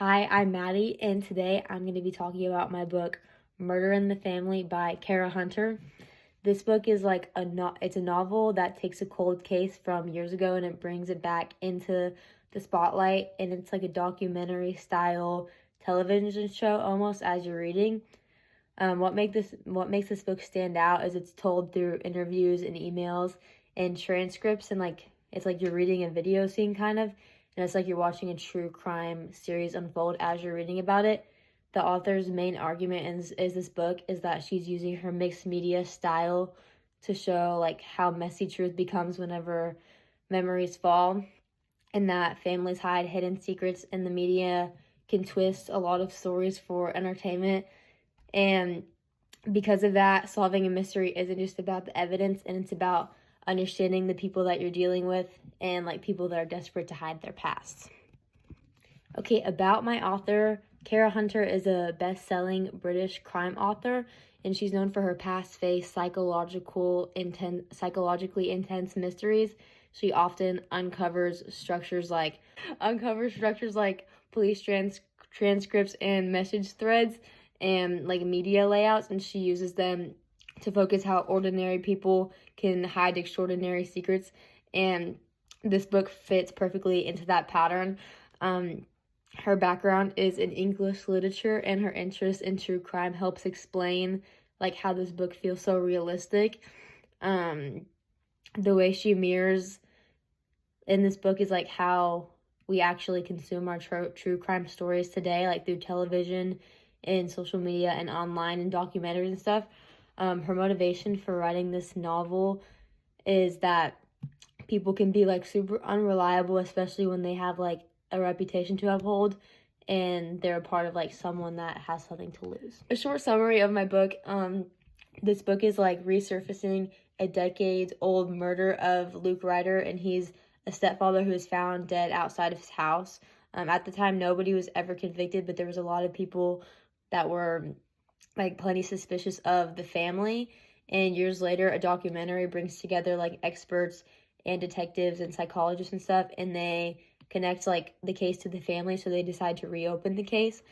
Hi, I'm Maddie, and today I'm going to be talking about my book, Murder in the Family by Kara Hunter. This book is it's a novel that takes a cold case from years ago and it brings it back into the spotlight, and it's like a documentary style television show almost as you're reading. What makes this book stand out is it's told through interviews and emails and transcripts, and it's like you're reading a video scene kind of, and it's like you're watching a true crime series unfold as you're reading about it. The author's main argument is this book is that she's using her mixed media style to show like how messy truth becomes whenever memories fall, and that families hide hidden secrets and the media can twist a lot of stories for entertainment. And because of that, solving a mystery isn't just about the evidence, and it's about understanding the people that you're dealing with and like people that are desperate to hide their pasts. Okay, about my author, Kara Hunter is a best-selling British crime author, and she's known for her past-faced psychologically intense mysteries. She often uncovers structures like police transcripts and message threads and like media layouts, and she uses them to focus how ordinary people can hide extraordinary secrets. And this book fits perfectly into that pattern. Her background is in English literature, and her interest in true crime helps explain like how this book feels so realistic. The way she mirrors in this book is like how we actually consume our true crime stories today, like through television and social media and online and documentaries and stuff. Her motivation for writing this novel is that people can be like super unreliable, especially when they have like a reputation to uphold and they're a part of like someone that has something to lose. A short summary of my book. This book is like resurfacing a decades-old murder of Luke Ryder, and he's a stepfather who was found dead outside of his house. At the time, nobody was ever convicted, but there was a lot of people that were like plenty suspicious of the family. And years later, a documentary brings together like experts and detectives and psychologists and stuff, and they connect like the case to the family, so they decide to reopen the case.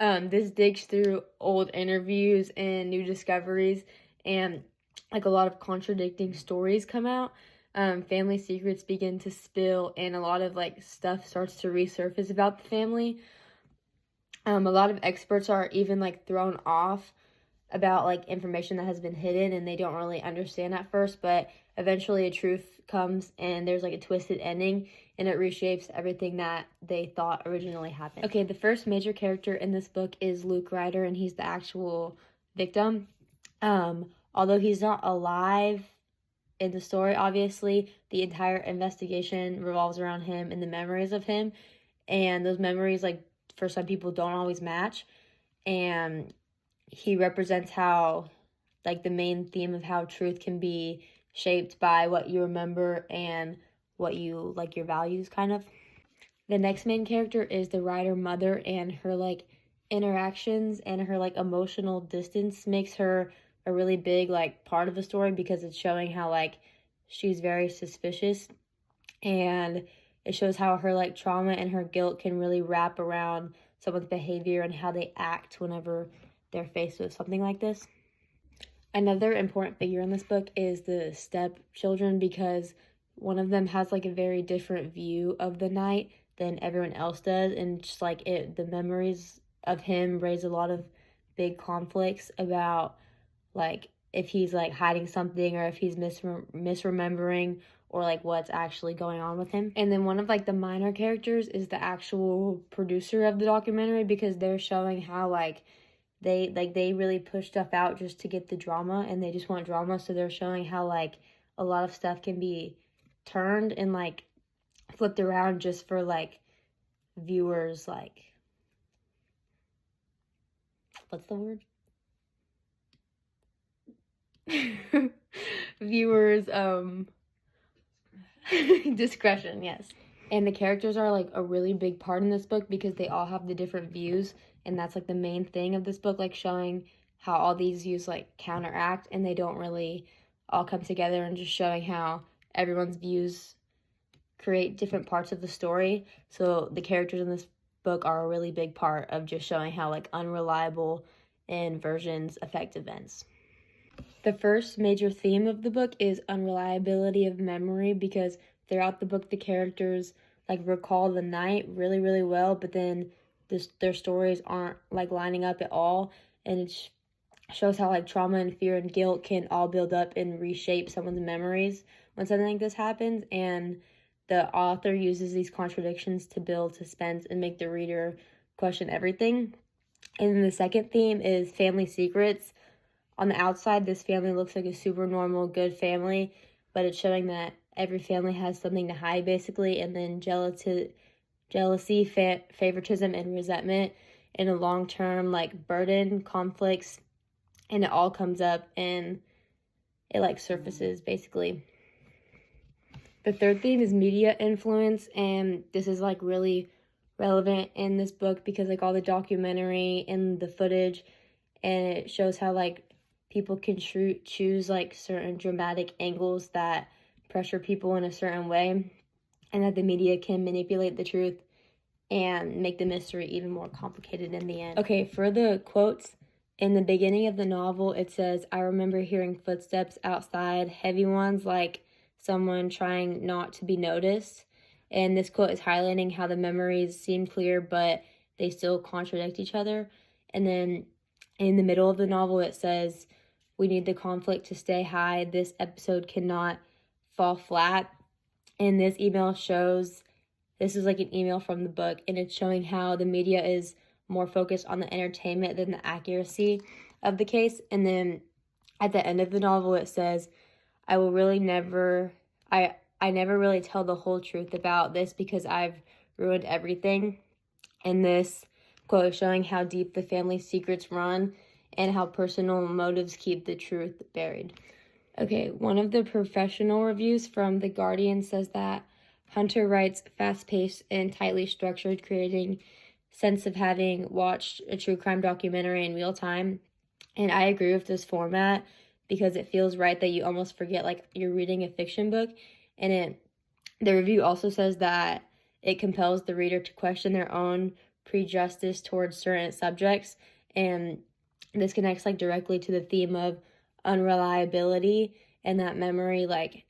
This digs through old interviews and new discoveries, and like a lot of contradicting stories come out. Family secrets begin to spill, and a lot of like stuff starts to resurface about the family. A lot of experts are even like thrown off about like information that has been hidden, and they don't really understand at first, but eventually a truth comes and there's like a twisted ending, and it reshapes everything that they thought originally happened. Okay, the first major character in this book is Luke Ryder, and he's the actual victim. Although he's not alive in the story, obviously the entire investigation revolves around him and the memories of him, and those memories like for some people don't always match, and he represents how like the main theme of how truth can be shaped by what you remember and what you like, your values kind of. The next main character is the Ryder mother, and her like interactions and her like emotional distance makes her a really big like part of the story, because it's showing how like she's very suspicious, and it shows how her like trauma and her guilt can really wrap around someone's behavior and how they act whenever they're faced with something like this. Another important figure in this book is the stepchildren, because one of them has like a very different view of the night than everyone else does, and just like the memories of him raise a lot of big conflicts about like if he's like hiding something or if he's misremembering or like what's actually going on with him. And then one of like the minor characters is the actual producer of the documentary, because they're showing how like they really push stuff out just to get the drama, and they just want drama. So they're showing how like a lot of stuff can be turned and like flipped around just for like viewers, like what's the word? Viewers discretion, yes. And the characters are like a really big part in this book, because they all have the different views, and that's like the main thing of this book, like showing how all these views like counteract and they don't really all come together, and just showing how everyone's views create different parts of the story. So the characters in this book are a really big part of just showing how like unreliable versions affect events. The first major theme of the book is unreliability of memory, because throughout the book the characters like recall the night really, really well, but then their stories aren't like lining up at all, and it shows how like trauma and fear and guilt can all build up and reshape someone's memories when something like this happens. And the author uses these contradictions to build suspense and make the reader question everything. And then the second theme is family secrets. On the outside, this family looks like a super normal, good family, but it's showing that every family has something to hide, basically, and then jealousy, favoritism, and resentment in a long-term, like, burden, conflicts, and it all comes up and it, like, surfaces, basically. The third theme is media influence, and this is, like, really relevant in this book because, like, all the documentary and the footage, and it shows how, like, people can choose like certain dramatic angles that pressure people in a certain way, and that the media can manipulate the truth and make the mystery even more complicated in the end. Okay, for the quotes, in the beginning of the novel, it says, "I remember hearing footsteps outside, heavy ones like someone trying not to be noticed." And this quote is highlighting how the memories seem clear, but they still contradict each other. And then in the middle of the novel, it says, "We need the conflict to stay high. This episode cannot fall flat." And this email shows, this is like an email from the book, and it's showing how the media is more focused on the entertainment than the accuracy of the case. And then at the end of the novel, it says, I never really tell the whole truth about this because I've ruined everything." And this quote is showing how deep the family secrets run and how personal motives keep the truth buried. Okay, one of the professional reviews from The Guardian says that Hunter writes fast-paced and tightly structured, creating sense of having watched a true crime documentary in real time. And I agree with this format because it feels right that you almost forget like you're reading a fiction book. And the review also says that it compels the reader to question their own prejudice towards certain subjects, and this connects like directly to the theme of unreliability and that memory, like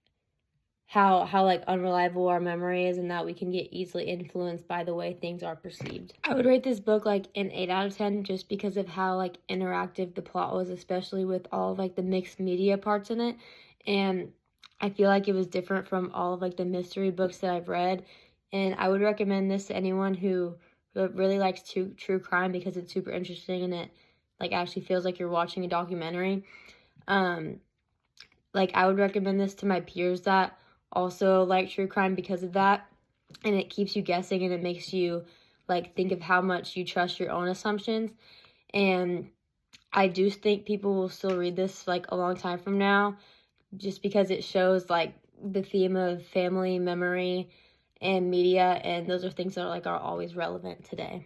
how like unreliable our memory is, and that we can get easily influenced by the way things are perceived. I would rate this book like an 8 out of 10 just because of how like interactive the plot was, especially with all of like the mixed media parts in it. And I feel like it was different from all of like the mystery books that I've read, and I would recommend this to anyone who really likes true crime because it's super interesting and it like actually feels like you're watching a documentary. Like I would recommend this to my peers that also like true crime because of that, and it keeps you guessing and it makes you like think of how much you trust your own assumptions. And I do think people will still read this like a long time from now just because it shows like the theme of family, memory, and media, and those are things that are always relevant today.